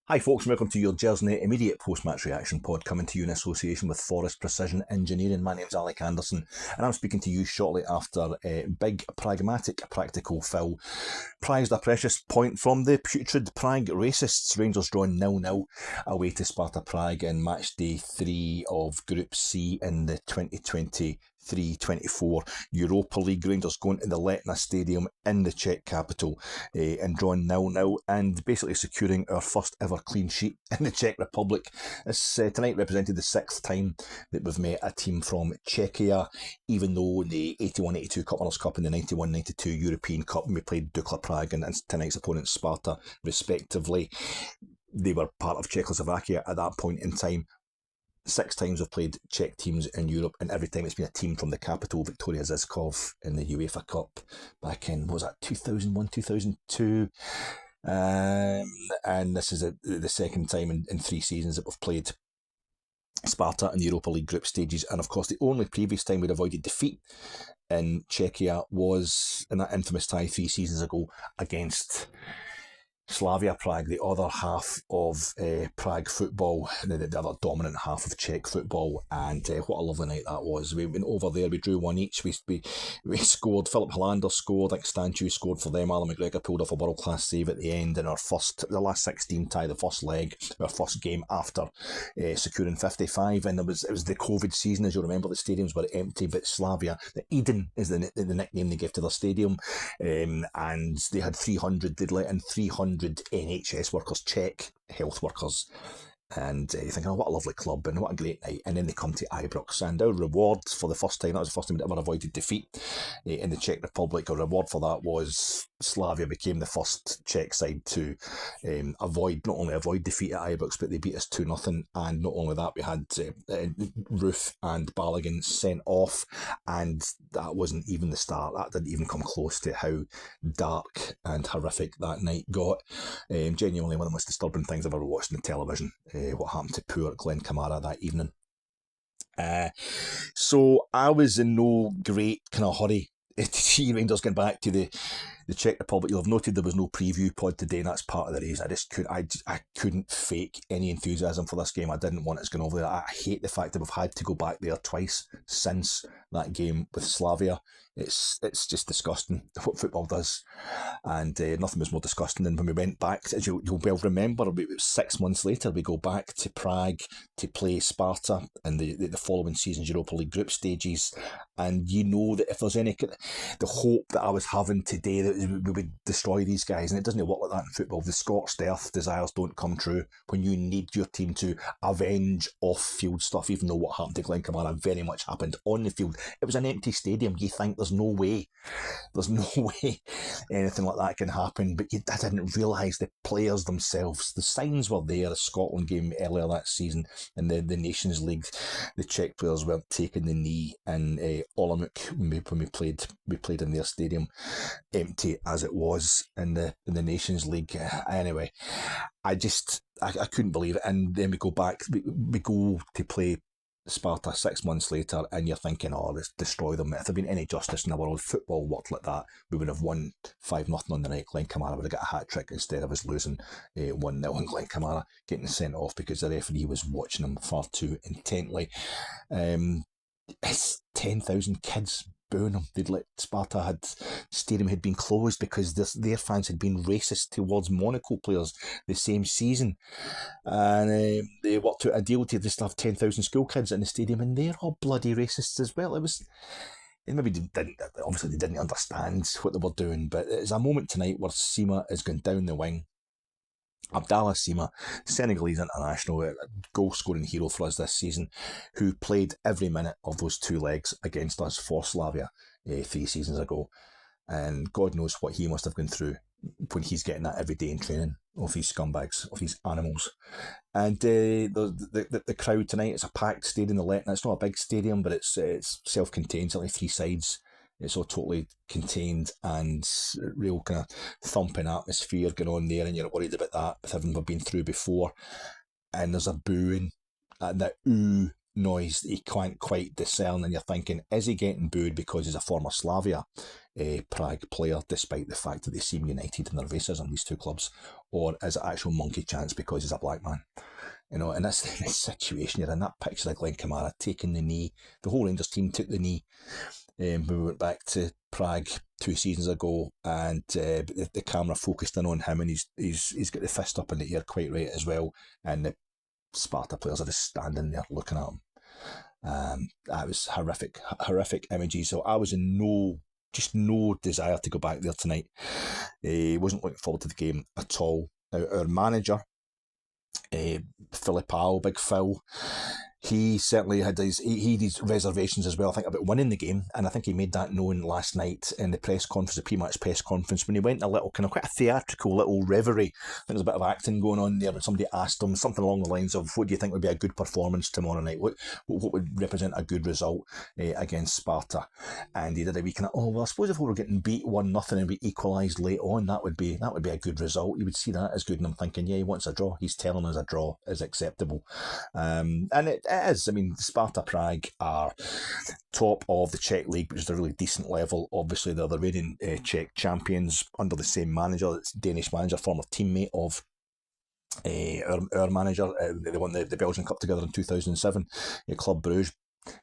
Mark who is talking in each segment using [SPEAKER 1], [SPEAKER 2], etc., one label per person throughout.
[SPEAKER 1] Hi folks, welcome to your Gersnet immediate post-match reaction pod, coming to you in association with Forest Precision Engineering. My name's Alec Anderson and I'm speaking to you shortly after a big, pragmatic, practical Phil prized a precious point from the putrid Prague racists. Rangers drawing 0-0 away to Sparta Prague in match day 3 of Group C in the 2023-24 Europa League. Rangers going to the Letna Stadium in the Czech capital and drawing 0-0 and basically securing our first ever clean sheet in the Czech Republic. This tonight represented the sixth time that we've met a team from Czechia, even though in the 81-82 Cup Winners' Cup and the 91-92 European Cup we played Dukla Prague and tonight's opponent Sparta respectively. They were part of Czechoslovakia at that point in time. 6 times we've played Czech teams in Europe, and every time it's been a team from the capital, Victoria Žižkov, in the UEFA Cup back in, what was that, 2001, 2002? And this is the second time in 3 seasons that we've played Sparta in the Europa League Group stages. And of course, the only previous time we'd avoided defeat in Czechia was in that infamous tie 3 seasons ago against Slavia Prague, the other half of Prague football, the other dominant half of Czech football, and what a lovely night that was. We went over there, we drew 1 each, we scored, Philip Hollander scored, I think Stanchu scored for them, Alan McGregor pulled off a world-class save at the end in the last 16 tie, the first leg, our first game after securing 55, and it was the COVID season, as you remember, the stadiums were empty, but Slavia, the Eden is the nickname they gave to their stadium, and they had 300, they'd let in 300 NHS workers, Czech health workers, and you're thinking, oh, what a lovely club and what a great night. And then they come to Ibrox, and our reward for the first time, that was the first time we'd ever avoided defeat in the Czech Republic. Our reward for that was Slavia became the first Czech side to not only avoid defeat at Ibrox, but they beat us 2-0. And not only that, we had Roof and Balogun sent off, and that wasn't even the start. That didn't even come close to how dark and horrific that night got. Genuinely one of the most disturbing things I've ever watched on television. What happened to poor Glenn Kamara that evening. So I was in no great kind of hurry to see Rangers getting back to the Czech Republic. You'll have noted there was no preview pod today, and that's part of the reason. I couldn't fake any enthusiasm for this game. I didn't want us going over there. I hate the fact that we've had to go back there twice since that game with Slavia. It's just disgusting what football does, and nothing was more disgusting than when we went back. As you'll well remember, 6 months later we go back to Prague to play Sparta in the following season's Europa League group stages, and you know that if there's any the hope that I was having today that we would destroy these guys, and it doesn't work like that in football. The scorched earth desires don't come true when you need your team to avenge off-field stuff, even though what happened to Glenn Kamara very much happened on the field. It was an empty stadium. You think there's no way anything like that can happen, but I didn't realise the players themselves. The signs were there. The Scotland game earlier that season in the Nations League, the Czech players weren't taking the knee in Olomouc when we played in their stadium, empty as it was in the Nations League. Anyway, I couldn't believe it. And then we go back, we go to play Sparta 6 months later, and you're thinking, oh, let's destroy them. If there had been any justice in the world, football worked like that, we would have won 5-0 on the night. Glenn Kamara would have got a hat-trick instead of us losing 1-0 and Glenn Kamara getting sent off because the referee was watching him far too intently. It's 10,000 kids booing them. Stadium had been closed because their fans had been racist towards Monaco players the same season, and they worked out a deal to just have 10,000 school kids in the stadium, and they're all bloody racists as well. They didn't understand what they were doing, but it's a moment tonight where Sima is going down the wing. Abdallah Sima, Senegalese international, a goal-scoring hero for us this season, who played every minute of those 2 legs against us for Slavia 3 seasons ago. And God knows what he must have gone through when he's getting that every day in training of these scumbags, of these animals. And the crowd tonight, it's a packed stadium, the Letna. It's not a big stadium, but it's self-contained. It's only 3 sides. It's all totally contained and real kind of thumping atmosphere going on there, and you're worried about that with everything we've been through before. And there's a booing and the ooh noise that you can't quite discern, and you're thinking, is he getting booed because he's a former Slavia Prague player, despite the fact that they seem united in their racism, these two clubs, or is it actual monkey chance because he's a black man? You know, and that's the situation you're in. That picture of Glenn Kamara taking the knee, the whole Rangers team took the knee when we went back to Prague 2 seasons ago, and the camera focused in on him, and he's got the fist up in the air quite right as well, and the Sparta players are just standing there looking at him. That was horrific images. So I was in no desire to go back there tonight. Wasn't looking forward to the game at all. Now, our manager, Filipao, Big Phil, he certainly had his reservations as well, I think, about winning the game, and I think he made that known last night in the press conference, the pre-match press conference, when he went a little kind of quite a theatrical little reverie. I think there's a bit of acting going on there when somebody asked him something along the lines of, what do you think would be a good performance tomorrow night? What would represent a good result against Sparta? And he did a wee kind of, well, I suppose if we were getting beat 1-0 and we equalised late on, that would be a good result. You would see that as good, and I'm thinking, yeah, he wants a draw. He's telling us a draw is acceptable. And it is. I mean, Sparta Prague are top of the Czech league, which is a really decent level. Obviously, they're the reigning Czech champions under the same manager. It's Danish manager, former teammate of our manager. They won the Belgian Cup together in 2007. Club Bruges.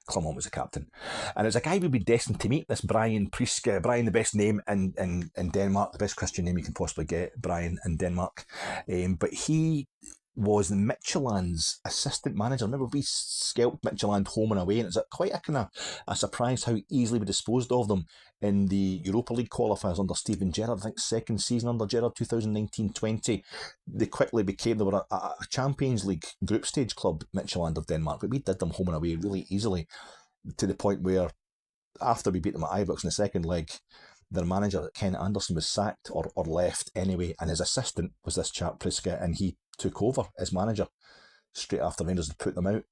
[SPEAKER 1] Clement was the captain, and it's a guy we'd be destined to meet. This Brian Priske. Brian, the best name in Denmark, the best Christian name you can possibly get. Brian in Denmark, but he was Midtjylland's assistant manager. Remember, we scalped Midtjylland home and away, and it's quite a kind of a surprise how easily we disposed of them in the Europa League qualifiers under Steven Gerrard. I think second season under Gerrard, 2019-20. They were a Champions League group stage club, Midtjylland of Denmark, but we did them home and away really easily, to the point where after we beat them at Ibrox in the second leg, their manager, Ken Anderson, was sacked or left anyway, and his assistant was this chap Priske, and he took over as manager straight after Rangers had put them out.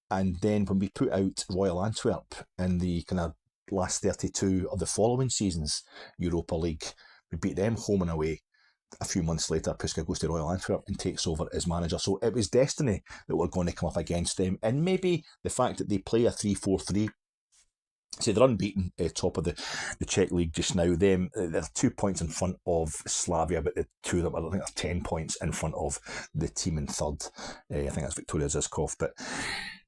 [SPEAKER 1] And then when we put out Royal Antwerp in the kind of last 32 of the following season's Europa League, we beat them home and away. A few months later, Priske goes to Royal Antwerp and takes over as manager. So it was destiny that we're going to come up against them, and maybe the fact that they play a 3-4-3. So they're unbeaten, top of the Czech league just now. They're 2 points in front of Slavia, but the two of them, I think, are 10 points in front of the team in third. I think that's Victoria Zizkov, but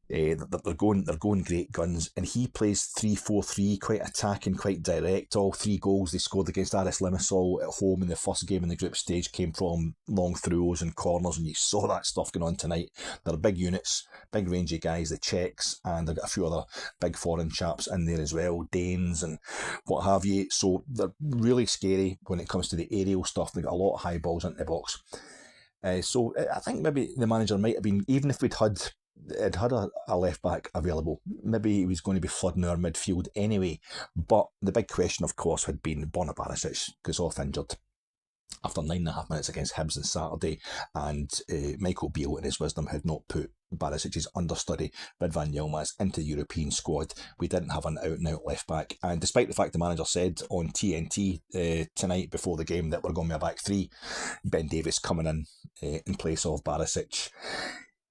[SPEAKER 1] they're going great guns, and he plays 3-4-3, quite attacking, quite direct. All 3 goals they scored against Aris Limassol at home in the first game in the group stage came from long throws and corners, and you saw that stuff going on tonight. They're big units, big rangy guys, the Czechs, and they've got a few other big foreign chaps in there as well, Danes and what have you. So they're really scary when it comes to the aerial stuff. They've got a lot of high balls into the box. So I think maybe the manager might have been, even if we'd had a left back available, maybe he was going to be flooding our midfield anyway. But the big question, of course, had been Borna Barisic goes off injured after 9.5 minutes against Hibs on Saturday, and Michael Beale, in his wisdom, had not put Barisic's understudy Ridvan Yilmaz into the European squad. We didn't have an out-and-out left-back, and despite the fact the manager said on TNT tonight before the game that we're going with a back 3, Ben Davies coming in place of Barisic.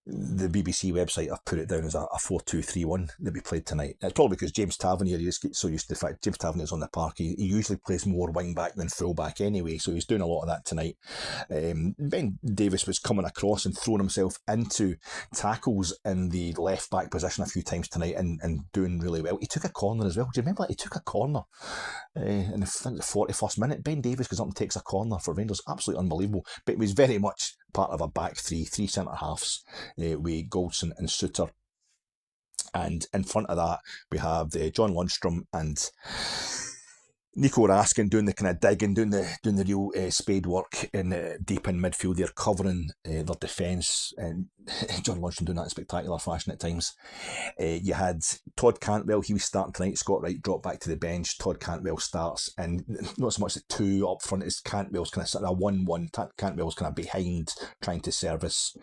[SPEAKER 1] The BBC website have put it down as a 4-2-3-1 that we played tonight. It's probably because James Tavernier, you just get so used to the fact James Tavernier's on the park. He usually plays more wing back than full back anyway, so he's doing a lot of that tonight. Ben Davies was coming across and throwing himself into tackles in the left back position a few times tonight and doing really well. He took a corner as well. Do you remember that? He took a corner in the 41st minute. Ben Davies goes up and takes a corner for Rangers. Absolutely unbelievable. But it was very much part of a back 3 centre halves with Goldson and Suter, and in front of that we have John Lundstrom and Nico Raskin doing the kind of digging, doing the real spade work in deep in midfield. They're covering their defence, and John Lundstrom doing that in spectacular fashion at times. You had Todd Cantwell, he was starting tonight. Scott Wright dropped back to the bench. Todd Cantwell starts, and not so much the 2 up front as Cantwell's kind of sort of 1-1. Cantwell's kind of behind, trying to service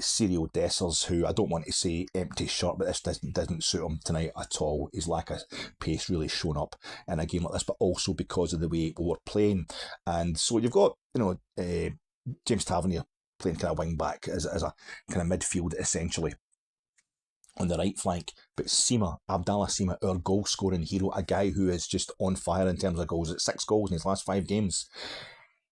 [SPEAKER 1] Cyril Dessers, who I don't want to say empty shot, but this doesn't suit him tonight at all. His lack of pace really shown up in a game like this, but also because of the way we were playing. And so you've got, James Tavernier playing kind of wing back as a kind of midfield essentially. on the right flank. But Abdallah Sima, our goal scoring hero, a guy who is just on fire in terms of goals, at 6 goals in his last 5 games.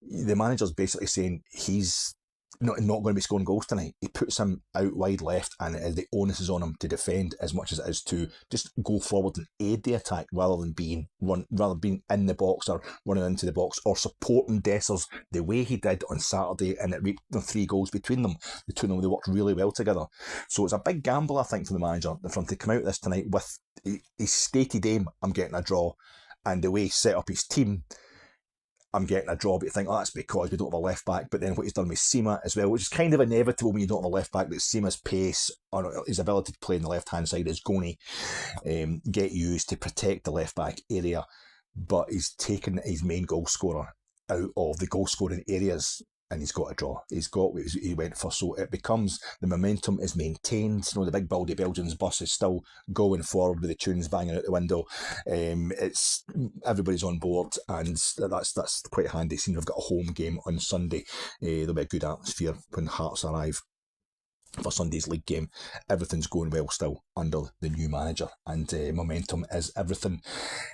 [SPEAKER 1] The manager's basically saying he's not going to be scoring goals tonight. He puts him out wide left, and the onus is on him to defend as much as it is to just go forward and aid the attack rather than being in the box or running into the box or supporting Dessers the way he did on Saturday, and it reaped the 3 goals between them. The two of them, they worked really well together. So it's a big gamble, I think, from the manager to come out this tonight with his stated aim, I'm getting a draw, and the way he set up his team, I'm getting a draw. But you think, that's because we don't have a left back. But then what he's done with Sima as well, which is kind of inevitable when you don't have a left back, that Sima's pace or his ability to play in the left hand side is going to get used to protect the left back area. But he's taken his main goal scorer out of the goal scoring areas, and he's got a draw. He's got what he went for. So it becomes, the momentum is maintained. The big baldy Belgians bus is still going forward with the tunes banging out the window. It's everybody's on board, and that's quite handy. Seeing we've got a home game on Sunday. There'll be a good atmosphere when Hearts arrive for Sunday's league game. Everything's going well still under the new manager, and momentum is everything.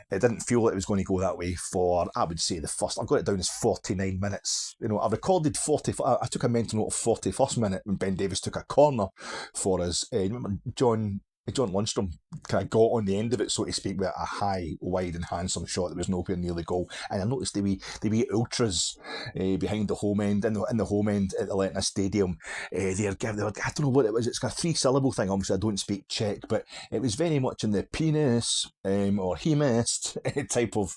[SPEAKER 1] It didn't feel like it was going to go that way for, I would say, the first, I've got it down as 49 minutes. I recorded 40, I took a mental note of 41st minute when Ben Davies took a corner for us. Remember John Lundstrom kind of got on the end of it, so to speak, with a high, wide and handsome shot that was nowhere near the goal. And I noticed the wee ultras behind the home end, in the home end at the Letna Stadium. I don't know what it was. It's got a 3-syllable thing. Obviously, I don't speak Czech, but it was very much in the penis or hemest type of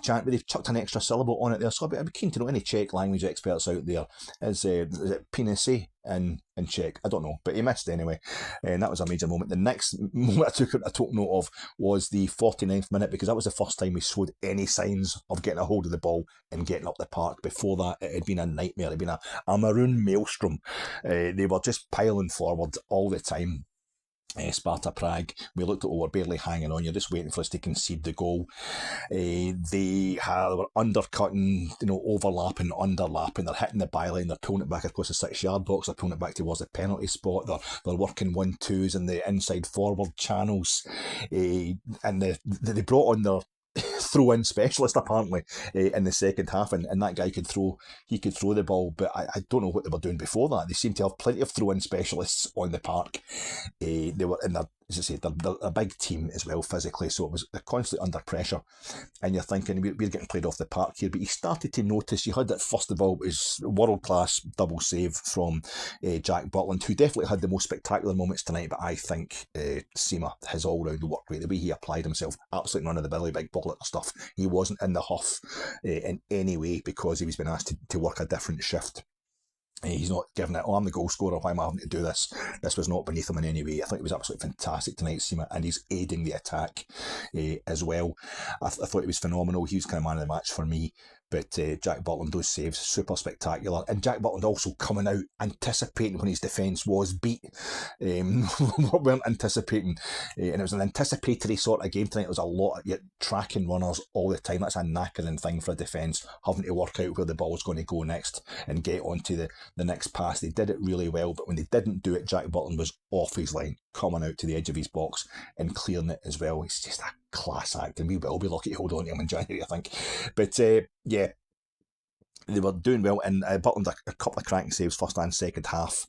[SPEAKER 1] chant, but they've chucked an extra syllable on it there. So I'd be keen to know any Czech language experts out there. Is it penisy in Czech? I don't know, but he missed anyway, and that was a major moment. The next moment I took note of was the 49th minute, because that was the first time we showed any signs of getting a hold of the ball and getting up the park. Before that, it had been a nightmare. It had been a maroon maelstrom. They were just piling forward all the time. Sparta Prague, we looked at, we were barely hanging on. You're just waiting for us to concede the goal. They were undercutting, overlapping, underlapping. They're hitting the byline. They're pulling it back across the 6-yard box. They're pulling it back towards the penalty spot. They're working 1-2s in the inside forward channels. And they brought on their throw-in specialist apparently in the second half, and that guy could throw the ball, but I don't know what they were doing before that. They seem to have plenty of throw-in specialists on the park. They were in their, as I say, they're a big team as well physically, so they're constantly under pressure, and you're thinking we're getting played off the park here. But you started to notice, you had that first of all, it was world-class double save from Jack Butland, who definitely had the most spectacular moments tonight. But I think Sima, his all-round work rate, the way he applied himself, absolutely none of the Billy Big Bullet stuff. He wasn't in the huff in any way, because he was being asked to work a different shift. He's not giving it, I'm the goal scorer, why am I having to do this? This was not beneath him in any way. I think it was absolutely fantastic tonight, Sima, and he's aiding the attack as well. I thought he was phenomenal. He was kind of man of the match for me. But Jack Butland, those saves, super spectacular. And Jack Butland also coming out, anticipating when his defence was beat. We weren't anticipating. And it was an anticipatory sort of game tonight. It was a lot of tracking runners all the time. That's a knackering thing for a defence, having to work out where the ball's going to go next and get onto the next pass. They did it really well, but when they didn't do it, Jack Butland was off his line, coming out to the edge of his box and clearing it as well. It's just a class act, and we will be lucky to hold on to him in January, I think. But yeah, they were doing well, and Butland a couple of cracking saves first and second half.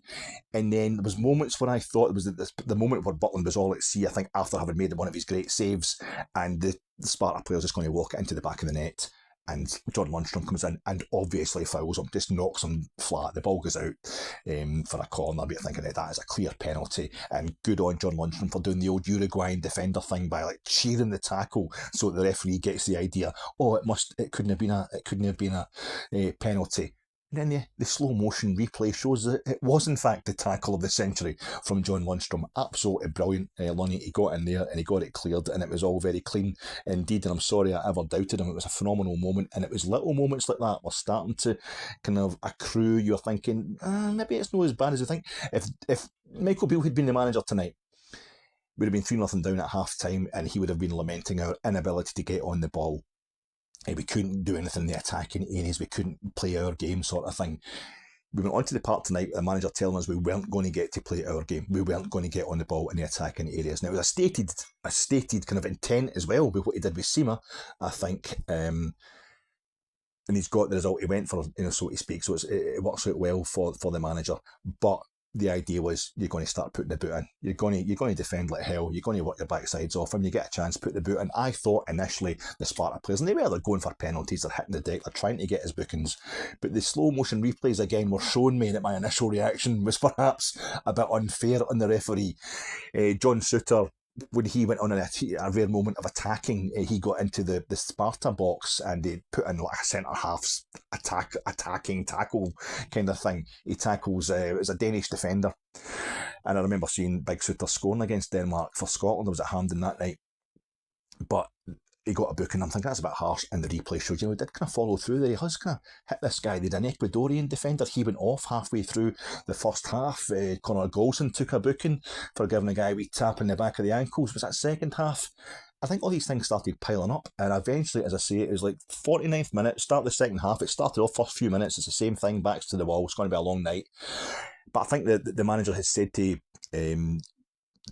[SPEAKER 1] And then there was moments where I thought it was the moment where Butland was all at sea, I think, after having made one of his great saves, and the Sparta players just going to walk it into the back of the net. And John Lundstrom comes in and obviously fouls him, just knocks him flat. The ball goes out for a corner, but you're thinking that is a clear penalty. And good on John Lundstrom for doing the old Uruguayan defender thing by cheering the tackle, so the referee gets the idea. It couldn't have been a penalty. And then the slow motion replay shows that it was in fact the tackle of the century from John Lundstrom. Absolutely brilliant. Lunny, he got in there and he got it cleared, and it was all very clean indeed. And I'm sorry I ever doubted him. It was a phenomenal moment, and it was little moments like that were starting to kind of accrue. You're thinking, maybe it's not as bad as you think. If Michael Beale had been the manager tonight, we'd have been 3-0 down at half time, and he would have been lamenting our inability to get on the ball. We couldn't do anything in the attacking areas. We couldn't play our game, sort of thing. we went onto the park tonight with the manager telling us we weren't going to get to play our game. We weren't going to get on the ball in the attacking areas. Now, it was a stated kind of intent as well with what he did with Sima, I think. And he's got the result he went for, so to speak. So it works out well for the manager. But the idea was you're going to start putting the boot in. You're going to defend like hell. You're going to work your backsides off. And you get a chance, put the boot in. I thought initially the Sparta players, and they're going for penalties, they're hitting the deck, they're trying to get his bookings. But the slow motion replays again were showing me that my initial reaction was perhaps a bit unfair on the referee. John Suter, when he went on a rare moment of attacking, he got into the Sparta box and he put in like a centre-half attacking tackle kind of thing. He tackles, it was a Danish defender. And I remember seeing Big Suter scoring against Denmark for Scotland. I was at Hampden that night. But he got a booking. I'm thinking that's a bit harsh. And the replay showed, he did kind of follow through there. He has kind of hit this guy. They had an Ecuadorian defender. He went off halfway through the first half. Conor Golson took a booking for giving a guy a wee tap in the back of the ankles. Was that second half? I think all these things started piling up. And eventually, as I say, it was like 49th minute, start the second half. It started off first few minutes. It's the same thing, backs to the wall. It's going to be a long night. But I think the manager has said to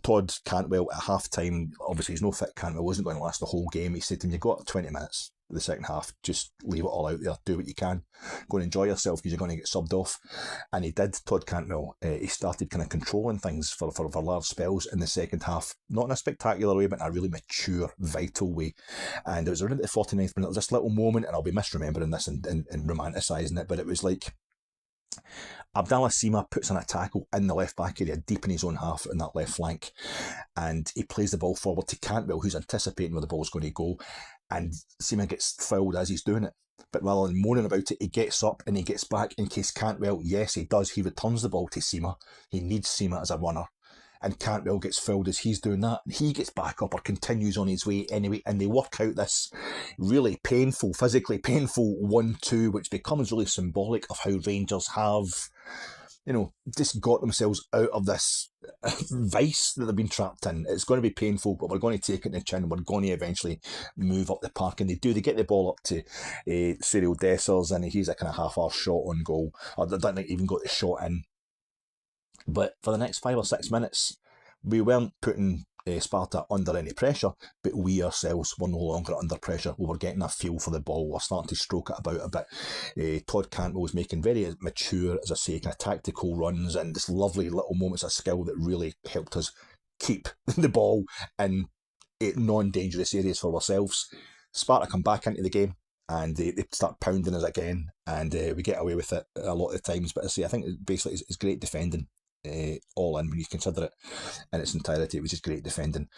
[SPEAKER 1] Todd Cantwell at half time, obviously he's no fit. Cantwell wasn't going to last the whole game. He said to him, you've got 20 minutes the second half, just leave it all out there, do what you can, go and enjoy yourself because you're going to get subbed off. And he did. Todd Cantwell, he started kind of controlling things for large spells in the second half, not in a spectacular way but in a really mature, vital way. And it was around the 49th minute, there was this little moment, and I'll be misremembering this and romanticising it, but it was like Abdallah Sima puts in a tackle in the left back area, deep in his own half in that left flank, and he plays the ball forward to Cantwell, who's anticipating where the ball's going to go, and Sima gets fouled as he's doing it. But rather than moaning about it, he gets up and he gets back in case Cantwell, yes, he does, he returns the ball to Sima. He needs Sima as a runner. And Cantwell gets fouled as he's doing that. He gets back up or continues on his way anyway, and they work out this really painful, physically painful 1-2, which becomes really symbolic of how Rangers have, just got themselves out of this vice that they've been trapped in. It's going to be painful, but we're going to take it in the chin. We're going to eventually move up the park, and they do. They get the ball up to Cyril Dessers, and he's a kind of half-hour shot on goal. I don't think he even got the shot in. But for the next 5 or 6 minutes, we weren't putting Sparta under any pressure, but we ourselves were no longer under pressure. We were getting a feel for the ball. We were starting to stroke it about a bit. Todd Cantwell was making very mature, as I say, kind of tactical runs and this lovely little moments of skill that really helped us keep the ball in non-dangerous areas for ourselves. Sparta come back into the game, and they start pounding us again, and we get away with it a lot of the times. But I say, I think basically it's great defending. All in when you consider it in its entirety. It was just great defending.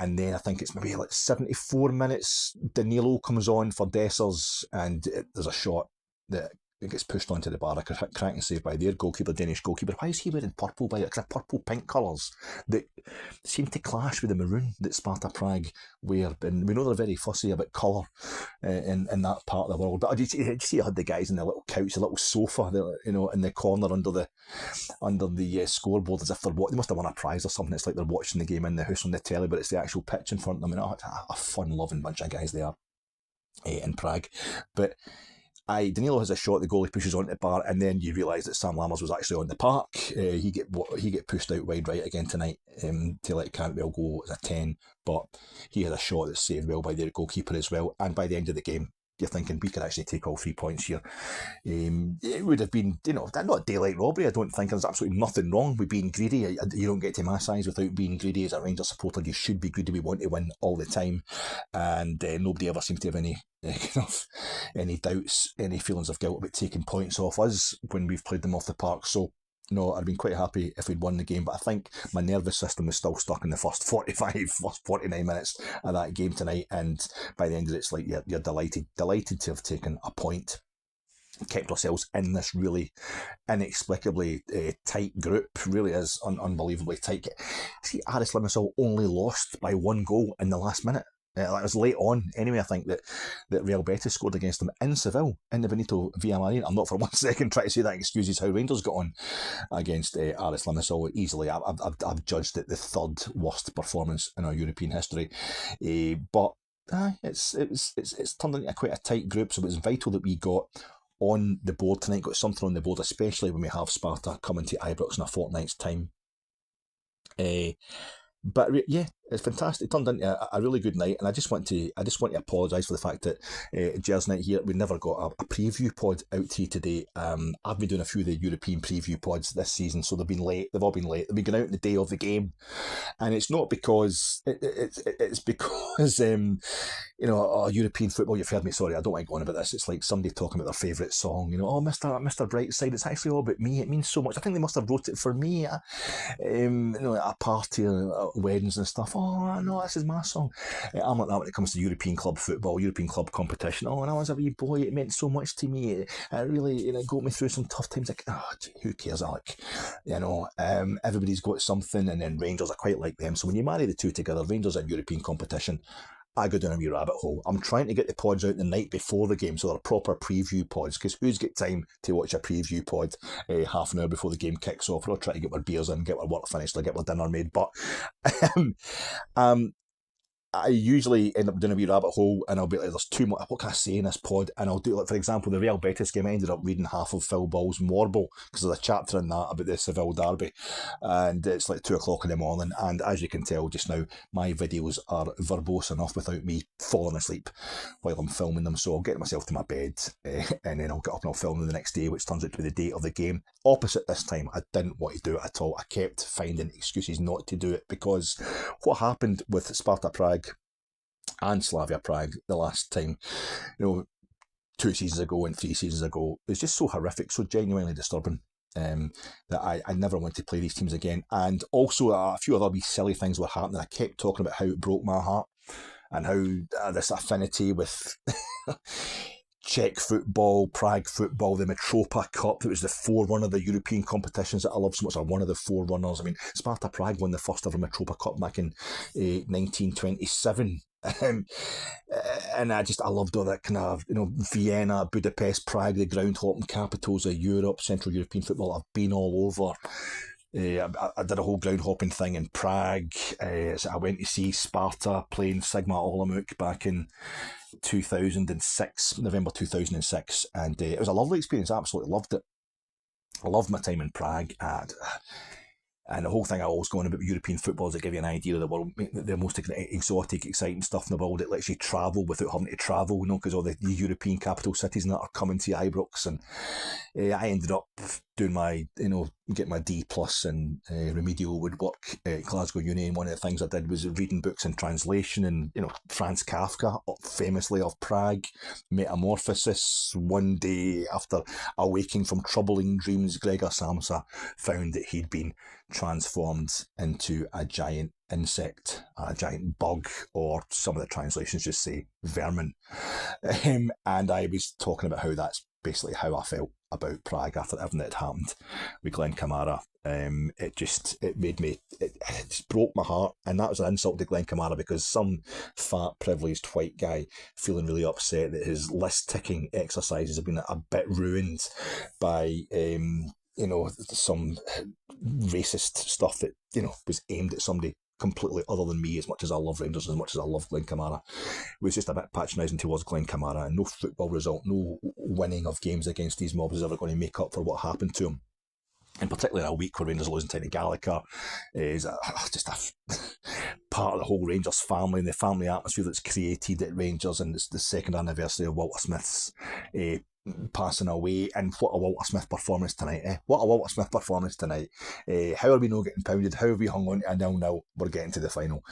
[SPEAKER 1] And then I think it's maybe like 74 minutes, Danilo comes on for Dessers, and there's a shot that gets pushed onto the bar, a cracking save by their goalkeeper, Danish goalkeeper. Why is he wearing purple by it? Because purple pink colours that seem to clash with the maroon that Sparta Prague wear. And we know they're very fussy about colour in that part of the world. But did you see I had the guys in the little couch, the little sofa, in the corner under the scoreboard, as if they must have won a prize or something. It's like they're watching the game in the house on the telly, but it's the actual pitch in front of them. A fun-loving bunch of guys there in Prague. But Danilo has a shot, the goalie pushes onto the bar, and then you realise that Sam Lammers was actually on the park. He get pushed out wide right again tonight to let Cantwell go as a 10, but he had a shot that's saved well by their goalkeeper as well. And by the end of the game, you're thinking we could actually take all 3 points here. It would have been, not daylight robbery, I don't think. There's absolutely nothing wrong with being greedy. You don't get to my size without being greedy. As a Rangers supporter, you should be greedy. We want to win all the time. And nobody ever seems to have any doubts, any feelings of guilt about taking points off us when we've played them off the park. So, no, I'd been quite happy if we'd won the game, but I think my nervous system was still stuck in the first 49 minutes of that game tonight, and by the end of it, it's like you're delighted to have taken a point, kept ourselves in this really inexplicably tight group. Really is unbelievably tight. See, Aris Limassol only lost by 1 goal in the last minute. It was late on anyway. I think that Real Betis scored against them in Seville in the Benito Villamarín. I'm not for 1 second trying to say that excuses how Rangers got on against Aris Limassol easily. I've judged it the third worst performance in our European history, but it's turned into quite a tight group. So it was vital that we got on the board tonight, got something on the board, especially when we have Sparta coming to Ibrox in a fortnight's time. But yeah, it's fantastic. It turned into a really good night, and I just want to apologise for the fact that Gersnet here, we never got a preview pod out to you today. I've been doing a few of the European preview pods this season, so they've been late. They've all been late. They've been going out on the day of the game, and it's not because it's because European football. You've heard me. Sorry, I don't want to go on about this. It's like somebody talking about their favourite song. Oh, Mr. Brightside. It's actually all about me. It means so much. I think they must have wrote it for me. At a party, weddings and stuff. Oh no, this is my song. I'm like that when it comes to European club football, European club competition. Oh, when I was a wee boy, it meant so much to me. It really, got me through some tough times. Like, who cares, Alec? Everybody's got something, and then Rangers, I quite like them. So when you marry the two together, Rangers and European competition, I go down a wee rabbit hole. I'm trying to get the pods out the night before the game, so they're proper preview pods, because who's got time to watch a preview pod half an hour before the game kicks off? We'll try to get our beers in, get our work finished, or get our dinner made. But I usually end up doing a wee rabbit hole, and I'll be like, there's too much, what can I say in this pod? And I'll do, like, for example, the Real Betis game, I ended up reading half of Phil Ball's Warble, because there's a chapter in that about the Seville derby, and it's like 2 o'clock in the morning, and as you can tell just now, my videos are verbose enough without me falling asleep while I'm filming them, so I'll get myself to my bed, and then I'll get up and I'll film them the next day, which turns out to be the date of the game. Opposite this time, I didn't want to do it at all. I kept finding excuses not to do it, because what happened with Sparta Prague and Slavia Prague the last time, 2 seasons ago and 3 seasons ago, it was just so horrific, so genuinely disturbing, that I never want to play these teams again. And also a few other wee silly things were happening. I kept talking about how it broke my heart, and how this affinity with Czech football, Prague football, the Mitropa Cup, that was the forerunner of the European competitions that I love so much, or one of the forerunners. I mean, Sparta Prague won the first ever Mitropa Cup back in 1927. And I loved all that kind of, Vienna, Budapest, Prague, the ground hopping capitals of Europe, Central European football. I've been all over. I did a whole ground hopping thing in Prague. So I went to see Sparta playing Sigma Olomouc back in 2006, November 2006, and it was a lovely experience. I absolutely loved it. I loved my time in Prague, and the whole thing I always go on about European football is to give you an idea of the world, the most exotic, exciting stuff in the world. It lets you travel without having to travel, because all the European capital cities and that are coming to Ibrox. And I ended up doing my, getting my D+ in remedial woodwork at Glasgow Uni. And one of the things I did was reading books in translation, and, Franz Kafka, famously of Prague, Metamorphosis. One day after awaking from troubling dreams, Gregor Samsa found that he'd been transformed into a giant insect, a giant bug, or some of the translations just say vermin. And I was talking about how that's basically how I felt about Prague after everything that had happened with Glenn Kamara. It just broke my heart, and that was an insult to Glenn Kamara, because some fat privileged white guy feeling really upset that his list ticking exercises have been a bit ruined by some racist stuff that was aimed at somebody completely other than me. As much as I love Rangers, as much as I love Glenn Kamara, it was just a bit patronising towards Glenn Kamara, and no football result, no winning of games against these mobs is ever going to make up for what happened to him. And particularly in a week where Rangers are losing to Gallagher is just a part of the whole Rangers family, and the family atmosphere that's created at Rangers. And it's the second anniversary of Walter Smith's passing away. And what a Walter Smith performance tonight, eh? What a Walter Smith performance tonight. How are we not getting pounded? How have we hung on to a 0-0? We're getting to the final.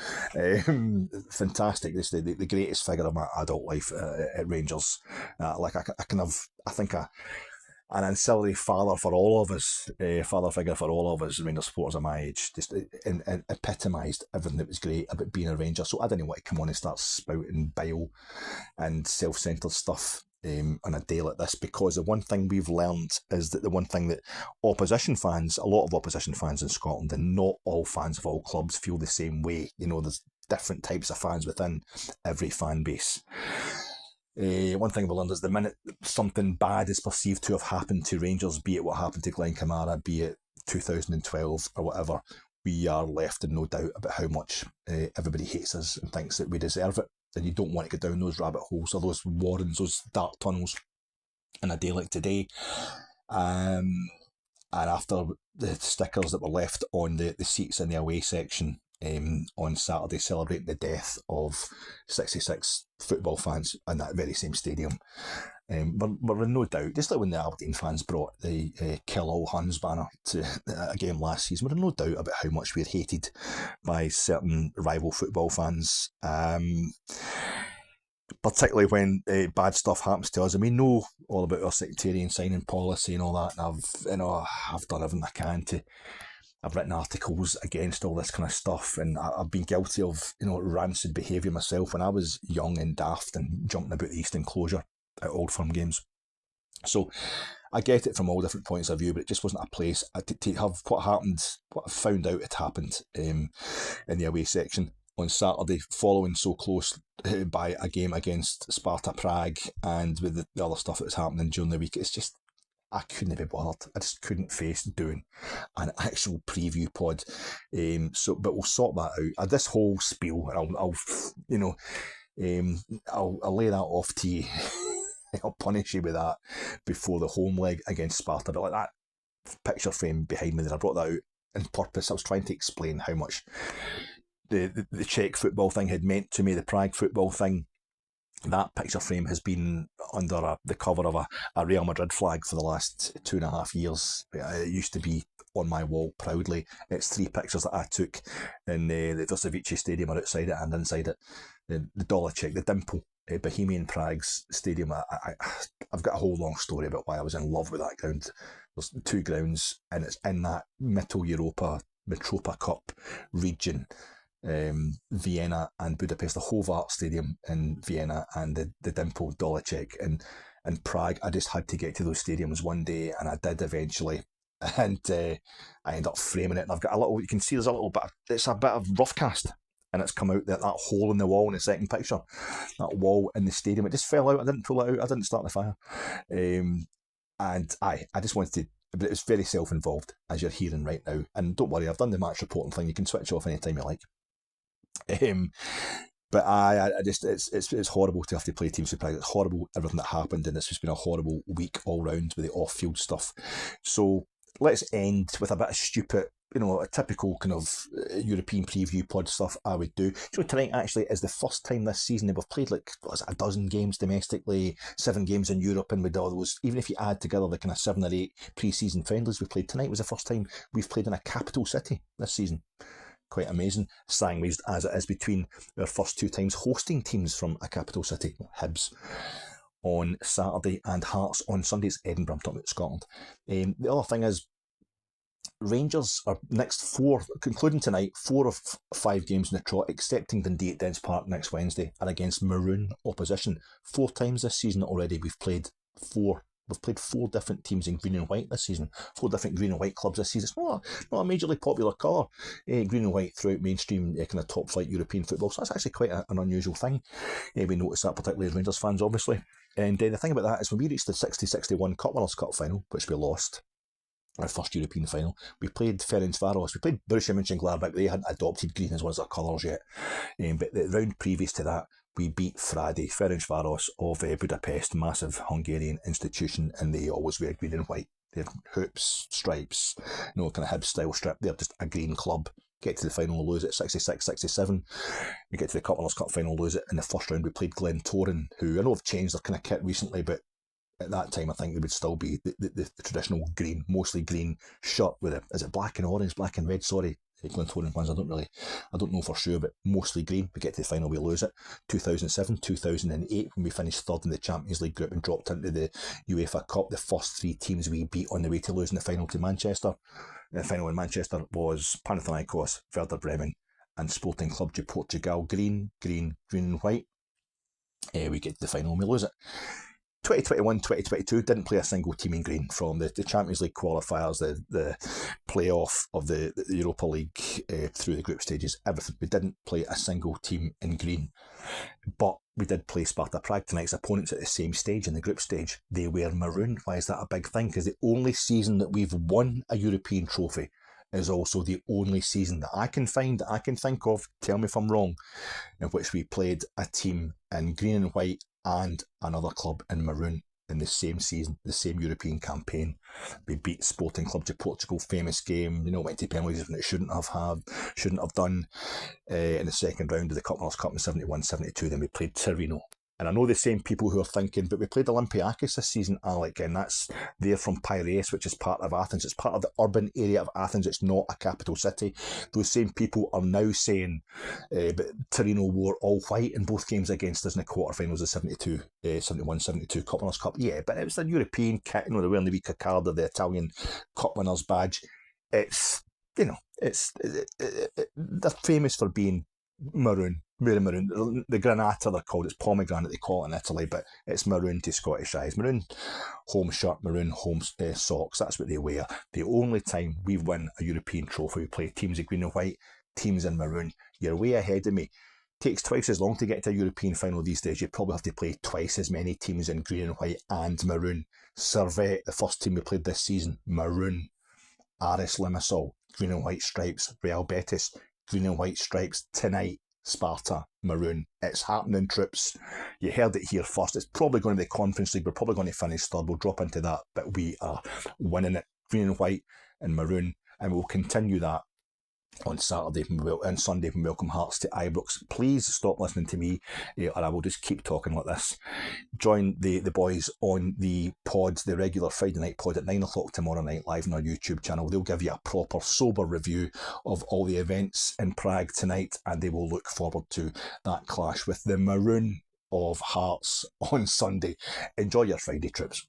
[SPEAKER 1] Fantastic. This is the greatest figure of my adult life at Rangers. I think an ancillary father for all of us, father figure for all of us Rangers supporters of my age, just epitomised everything that was great about being a Ranger. So I didn't want to come on and start spouting bile and self-centred stuff on a day like this, because the one thing we've learned is that the one thing that a lot of opposition fans in Scotland, and not all fans of all clubs, feel the same way. There's different types of fans within every fan base. One thing we learned is the minute something bad is perceived to have happened to Rangers, be it what happened to Glenn Kamara, be it 2012 or whatever, we are left in no doubt about how much everybody hates us and thinks that we deserve it. And you don't want to go down those rabbit holes, or those warrens, those dark tunnels in a day like today. And after the stickers that were left on the seats in the away section on Saturday celebrating the death of 66 football fans in that very same stadium, we're in no doubt, just like when the Aberdeen fans brought the Kill All Huns banner to a game last season, we're in no doubt about how much we're hated by certain rival football fans. Particularly when bad stuff happens to us, and we know all about our sectarian signing policy and all that. And I've done everything I can to. I've written articles against all this kind of stuff, and I've been guilty of rancid behaviour myself when I was young and daft and jumping about the East Enclosure at Old Firm games. So I get it from all different points of view, but it just wasn't a place to have what I found out had happened in the away section on Saturday, following so close by a game against Sparta Prague, and with the other stuff that was happening during the week. It's just, I couldn't be bothered. I just couldn't face doing an actual preview pod. But we'll sort that out. This whole spiel, and I'll lay that off to you. I'll punish you with that before the home leg against Sparta. But like that picture frame behind me, that I brought that out on purpose. I was trying to explain how much the Czech football thing had meant to me, the Prague football thing. That picture frame has been under the cover of a Real Madrid flag for the last 2.5 years. It used to be on my wall proudly. It's 3 pictures that I took in the Dissects Stadium, or outside it and inside it. The Dolacek, the dimple, Bohemian Prague's stadium. I've got a whole long story about why I was in love with that ground. There's 2 grounds, and it's in that Mitteleuropa Mitropa Cup region. Vienna and Budapest, the Hovat Stadium in Vienna and the dimple Dolacek in Prague. I just had to get to those stadiums one day, and I did eventually. And I ended up framing it, and I've got a little, you can see there's a little bit, it's a bit of rough cast, and it's come out that hole in the wall in the second picture, that wall in the stadium, it just fell out. I didn't pull it out, I didn't start the fire. And I just wanted to, but it was very self-involved, as you're hearing right now. And don't worry, I've done the match reporting thing, you can switch off anytime you like. But I just, it's horrible to have to play teams surprise. It's horrible everything that happened, and it's just been a horrible week all round with the off-field stuff. So let's end with a bit of stupid, a typical kind of European preview pod stuff I would do. So tonight actually is the first time this season that we've played like, what was it, 12 games domestically, 7 games in Europe, and with all those, even if you add together the kind of 7 or 8 pre-season friendlies we played, tonight was the first time we've played in a capital city this season. Quite amazing, sandwiched as it is between our first 2 times hosting teams from a capital city, Hibs on Saturday and Hearts on Sunday. It's Edinburgh, I'm talking about Scotland. The other thing is, Rangers are next 4, concluding tonight, 4 of 5 games in the trot, excepting Dundee at Dens Park next Wednesday, are against maroon opposition. 4 times this season already we've played 4. We've played 4 different teams in green and white this season. 4 different green and white clubs this season. It's not a majorly popular colour, green and white, throughout mainstream kind of top flight European football. So that's actually quite an unusual thing. We noticed that, particularly as Rangers fans, obviously. And the thing about that is, when we reached the 60-61 Cup Winners' Cup final, which we lost, our first European final, we played Ferencváros, we played Borussia Mönchengladbach. They hadn't adopted green as one of their colours yet. But the round previous to that, we beat Fradi, Ferencváros of Budapest, massive Hungarian institution, and they always wear green and white. They're hoops, stripes, kind of Hibs style strip. They're just a green club. Get to the final, lose it 66-67. We get to the Cup Winners' Cup final, lose it. In the first round, we played Glentoran, who I know have changed their kind of kit recently, but at that time, I think they would still be the traditional green, mostly green shirt with it. Is it black and orange, black and red? Sorry, Glentoran fans, I don't know for sure, but mostly green. We get to the final, we lose it. 2007, 2008, when we finished 3rd in the Champions League group and dropped into the UEFA Cup, the first 3 teams we beat on the way to losing the final to Manchester. The final in Manchester was Panathinaikos, Werder Bremen, and Sporting Club de Portugal. Green, and white. We get to the final and we lose it. 2021-2022 didn't play a single team in green, from the Champions League qualifiers, the playoff of the Europa League through the group stages, everything. We didn't play a single team in green. But we did play Sparta Prague tonight's opponents at the same stage, in the group stage. They wear maroon. Why is that a big thing? Because the only season that we've won a European trophy is also the only season that I can find, that I can think of, tell me if I'm wrong, in which we played a team in green and white and another club in maroon. in the same season, the same European campaign. We beat Sporting Club de Portugal, famous game, went to penalties when it shouldn't have done. In the second round of the Cup Winners' Cup in 71-72, then we played Torino. And I know the same people who are thinking, but we played Olympiakos this season, Alec, and they're from Piraeus, which is part of Athens. It's part of the urban area of Athens. It's not a capital city. Those same people are now saying, but Torino wore all white in both games against us in the quarterfinals of 71-72 Cup Winners' Cup. Yeah, but it was the European kit, they're wearing the wee cocarda, the Italian Cup Winners badge. It's, they're famous for being maroon. The granata they're called, it's pomegranate they call it in Italy, but it's maroon to Scottish eyes. Maroon home shirt, maroon home socks, that's what they wear. The only time we win a European trophy, we play teams in green and white, teams in maroon. You're way ahead of me. Takes twice as long to get to a European final these days. You probably have to play twice as many teams in green and white and maroon. Servette, the first team we played this season, maroon. Aris Limassol, green and white stripes. Real Betis, green and white stripes. Tonight, Sparta, maroon. It's happening, troops. You heard it here first. It's probably going to be the Conference League. We're probably going to finish third. We'll drop into that, but we are winning it. Green and white and maroon, and we'll continue that on Saturday and Sunday when we welcome Hearts to Ibrox. Please stop listening to me, or I will just keep talking like this. Join the boys on the pods, the regular Friday night pod at 9 o'clock tomorrow night, live on our YouTube channel. They'll give you a proper, sober review of all the events in Prague tonight, and they will look forward to that clash with the Maroon of Hearts on Sunday. Enjoy your Friday, troops.